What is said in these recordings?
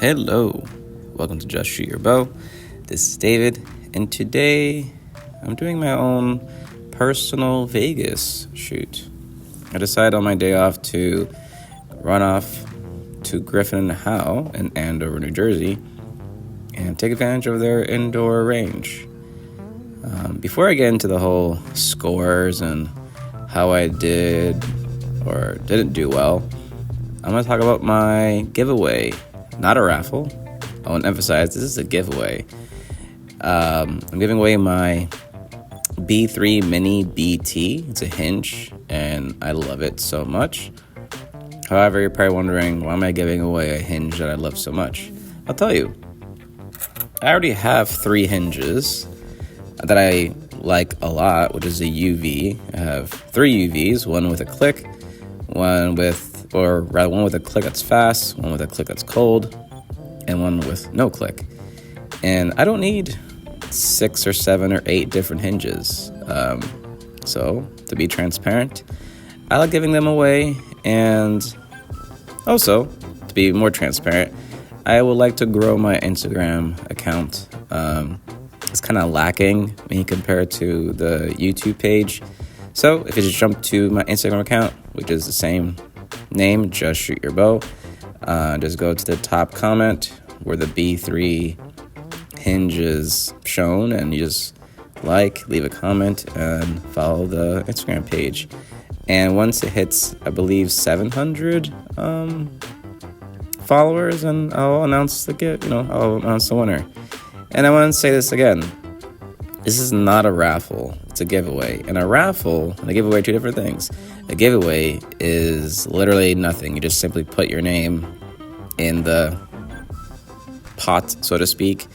Hello, welcome to Just Shoot Your Bow. This is David, and today I'm doing my own personal Vegas shoot. I decided on my day off to run off to Griffin and Howe in Andover, New Jersey, and take advantage of their indoor range. Before I get into the whole scores and how I did or didn't do well, I'm going to talk about my giveaway. Not a raffle. I want to emphasize this is a giveaway. I'm giving away my B3 Mini BT. It's a hinge, and I love it so much. However, you're probably wondering, why am I giving away a hinge that I love so much? I'll tell you. I already have 3 hinges that I like a lot, which is a UV. I have 3 UVs, one with a click, one with a click that's fast, one with a click that's cold, and one with no click. And I don't need 6 or 7 or 8 different hinges. So to be transparent, I like giving them away. And also, to be more transparent, I would like to grow my Instagram account. It's kind of lacking when you compare it to the YouTube page. So if you just jump to my Instagram account, which is the same name, Just Shoot Your Bow, just go to the top comment where the B3 hinge is shown, and you just leave a comment, and follow the Instagram page. And once it hits, I believe, 700 followers, and I'll announce the winner. And I want to say this again. This is not a raffle. It's a giveaway. And a raffle, and I give away 2 different things. A giveaway is literally nothing. You just simply put your name in the pot, so to speak,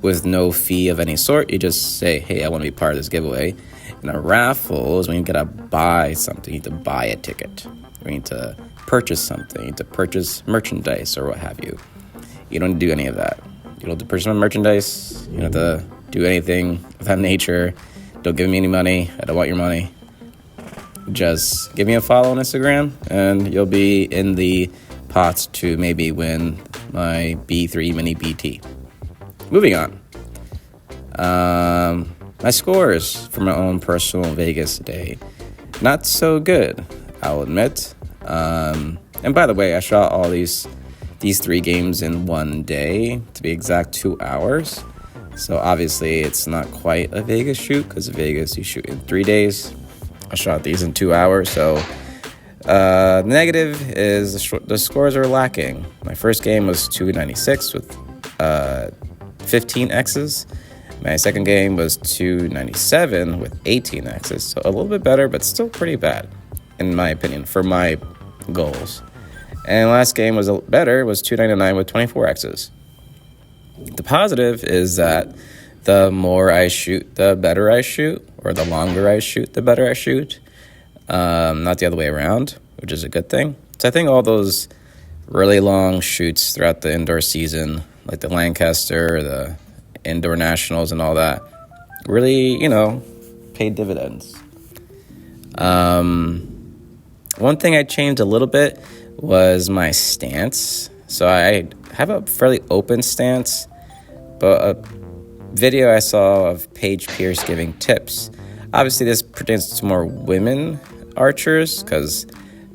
with no fee of any sort. You just say, hey, I want to be part of this giveaway. And a raffle is when you gotta buy something. You need to buy a ticket. You need to purchase something. You need to purchase merchandise or what have you. You don't do any of that. You don't have to purchase my merchandise. You don't have to do anything of that nature. Don't give me any money. I don't want your money. Just give me a follow on Instagram, and you'll be in the pot to maybe win my B3 Mini BT. Moving on. My scores for my own personal Vegas day. Not so good, I'll admit. And by the way, I shot all these 3 games in one day, to be exact 2 hours. So obviously it's not quite a Vegas shoot, because Vegas you shoot in 3 days. I shot these in 2 hours, so negative is the scores are lacking. My first game was 296 with 15 X's. My second game was 297 with 18 X's, so a little bit better, but still pretty bad, in my opinion, for my goals. And last game was better, was 299 with 24 X's. The positive is that the more I shoot, the better I shoot, or the longer I shoot, the better I shoot. Not the other way around, which is a good thing. So I think all those really long shoots throughout the indoor season, like the Lancaster, the indoor nationals and all that, really, paid dividends. One thing I changed a little bit was my stance. So I have a fairly open stance, but a video I saw of Paige Pierce giving tips. Obviously, this pertains to more women archers, because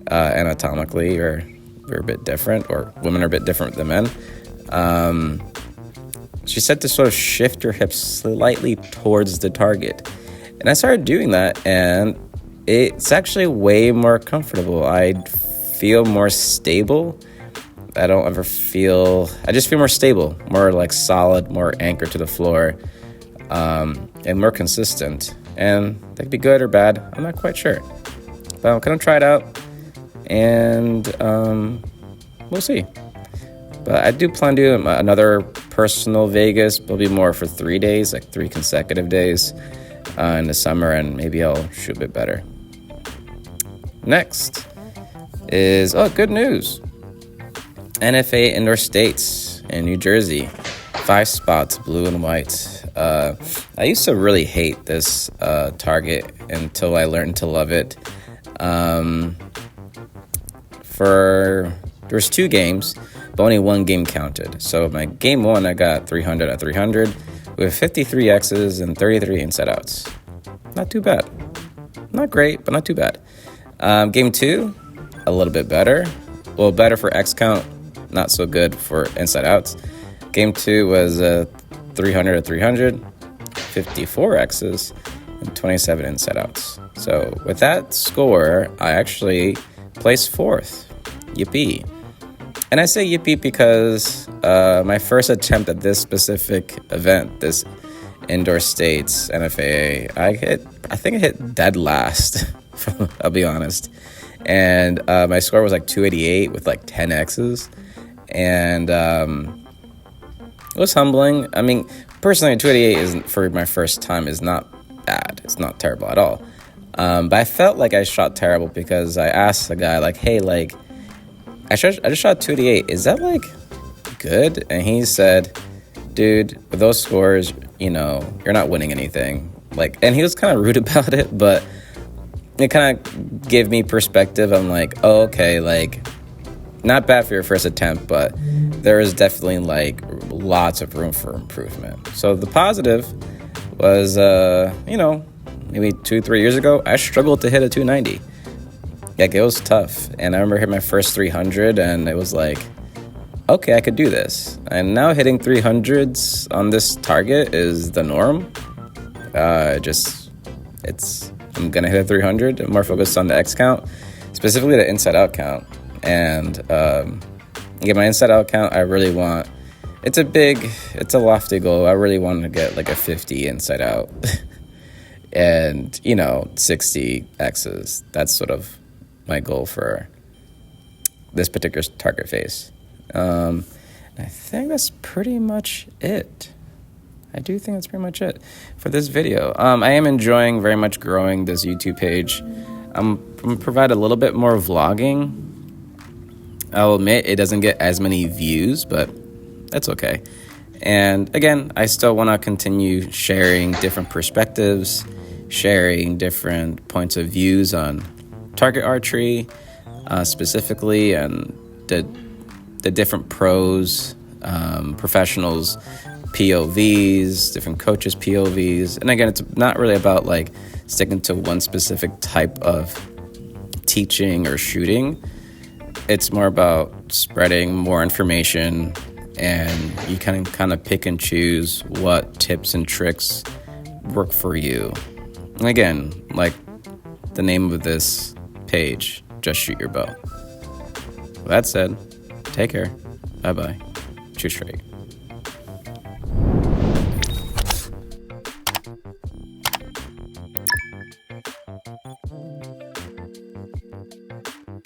anatomically we're a bit different, or women are a bit different than men. She said to sort of shift your hips slightly towards the target. And I started doing that, and it's actually way more comfortable. I feel more stable. I just feel more stable, more like solid, more anchored to the floor, and more consistent. And that could be good or bad. I'm not quite sure. But I'm going to try it out, and we'll see. But I do plan to do another personal Vegas, but it'll be more for 3 days, like 3 consecutive days in the summer, and maybe I'll shoot a bit better. Next is, good news. NFA Indoor States in New Jersey. 5 spots, blue and white. I used to really hate this target until I learned to love it. There's 2 games. but only one game counted. So my game 1, I got 300 at 300 with 53 X's and 33 inside outs. Not too bad. Not great, but not too bad. Game 2, a little bit better. Well, better for X count, not so good for inside outs. Game 2 was 300 at 300, 54 X's, and 27 inside outs. So with that score, I actually placed 4th. Yippee. And I say yippee because my first attempt at this specific event, this indoor states NFAA, I think I hit dead last. I'll be honest. And my score was like 288 with like 10 X's. And it was humbling. I mean, personally, 288 isn't, for my first time, is not bad. It's not terrible at all. But I felt like I shot terrible because I asked the guy, like, hey, like, I just shot 288. Is that, like, good? And he said, dude, with those scores, you know, you're not winning anything. Like, and he was kind of rude about it, but it kind of gave me perspective. I'm like, oh, okay, like, not bad for your first attempt, but there is definitely, like, lots of room for improvement. So the positive was, you know, maybe 2-3 years ago, I struggled to hit a 290. Like, it was tough. And I remember hitting my first 300, and it was like, okay, I could do this. And now hitting 300s on this target is the norm. I'm going to hit a 300. I'm more focused on the X count, specifically the inside-out count. And get my inside-out count, I really want... It's a lofty goal. I really want to get like a 50 inside-out. And, you know, 60 X's. That's sort of my goal for this particular target phase. I think that's pretty much it. I do think that's pretty much it for this video. I am enjoying very much growing this YouTube page. I'm going to provide a little bit more vlogging. I'll admit it doesn't get as many views, but that's okay. And again, I still want to continue sharing different perspectives, sharing different points of views on target archery, specifically, and the different pros, professionals, POVs, different coaches' POVs. And again, it's not really about like sticking to one specific type of teaching or shooting. It's more about spreading more information, and you can kind of pick and choose what tips and tricks work for you. And again, like the name of this page, Just Shoot Your Bow. With that said, take care. Bye-bye. Shoot straight.